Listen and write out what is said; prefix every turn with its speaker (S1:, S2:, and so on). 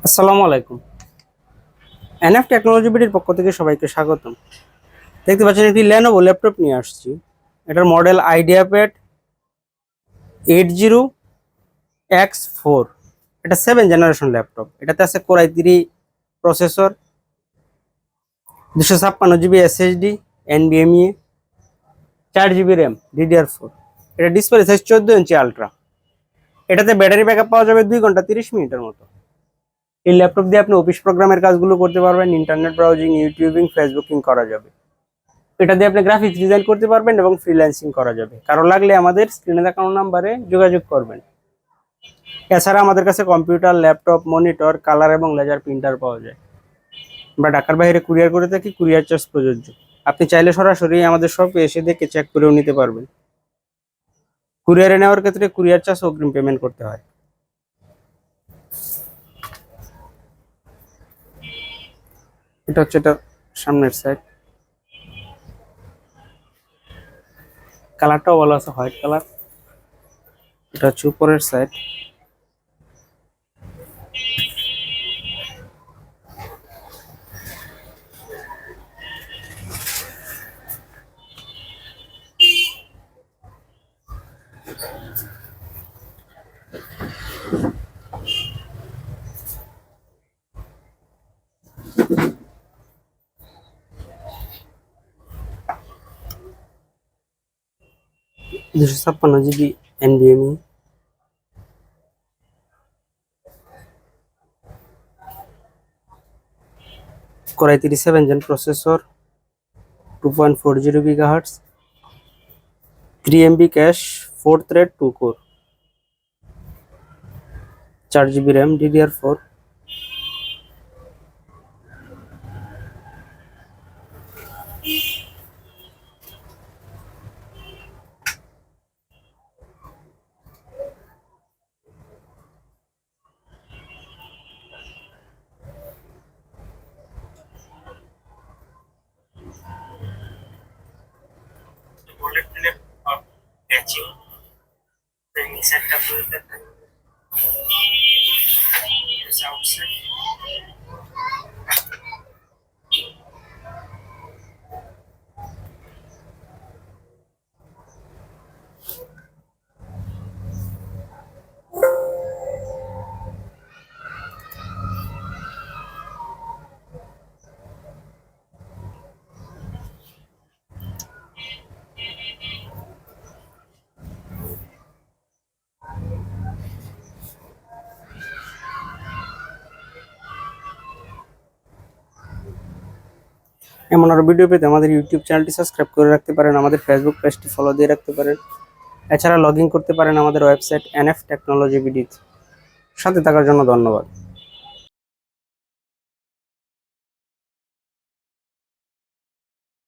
S1: আসসালামু আলাইকুম। NF technology বিডির পক্ষ থেকে সবাইকে স্বাগতম। দেখতে পাচ্ছেন একটি লেনোভো ল্যাপটপ নিয়ে আসছি। এটার মডেল আইডিয়াপ্যাড 80X4। এটা 7th জেনারেশন ল্যাপটপ। এটাতে আছে core i3 processor, 256 GB SSD, NVMe, 4 GB RAM, DDR4। এটা ডিসপ্লে সাইজ 14 ইঞ্চি আলট্রা। এটাতে ব্যাটারি ব্যাকআপ পাওয়া যাবে 2 ঘন্টা 30 মিনিটের মতো। এই ল্যাপটপ দিয়ে আপনি অফিস প্রোগ্রামের কাজগুলো করতে পারবেন, ইন্টারনেট ব্রাউজিং, ইউটিউবিং, ফেসবুকিং করা যাবে। এটা দিয়ে আপনি গ্রাফিক্স ডিজাইন করতে পারবেন এবং ফ্রিল্যান্সিং করা যাবে। কারো লাগলে আমাদের স্ক্রিনে দেখানো নাম্বারে যোগাযোগ করবেন। এছাড়া আমাদের কাছে কম্পিউটার, ল্যাপটপ, মনিটর, কালার এবং লেজার প্রিন্টার পাওয়া যায়। আমরা ঢাকার বাইরে কুরিয়ার করে থাকি, কুরিয়ার চার্জ প্রযোজ্য। আপনি চাইলে সরাসরি আমাদের শপে এসে দেখে চেক করেও নিতে পারবেন। কুরিয়ারে নেওয়ার ক্ষেত্রে কুরিয়ার চার্জ অগ্রিম পেমেন্ট করতে হয়। এটা হচ্ছে এটা সামনের সাইড, কালারটাও ভালো আছে, হোয়াইট কালার। এটা হচ্ছে উপরের সাইড। দুশো ছাপ্পান্ন GB NVMe, core i3 7th-gen processor, 2.40 GHz, 3 MB cash, 4 thread 2 core, 4 GB RAM, DDR4।
S2: bullet clip of patching the setup with the outside.
S1: এমন আরো ভিডিও পেতে আমাদের ইউটিউব চ্যানেলটি সাবস্ক্রাইব করে রাখতে পারেন, আমাদের ফেসবুক পেজটি ফলো দিয়ে রাখতে পারেন। এছাড়া লগ ইন করতে পারেন আমাদের ওয়েবসাইট NF টেকনোলজি বিডি। সাথে থাকার জন্য ধন্যবাদ।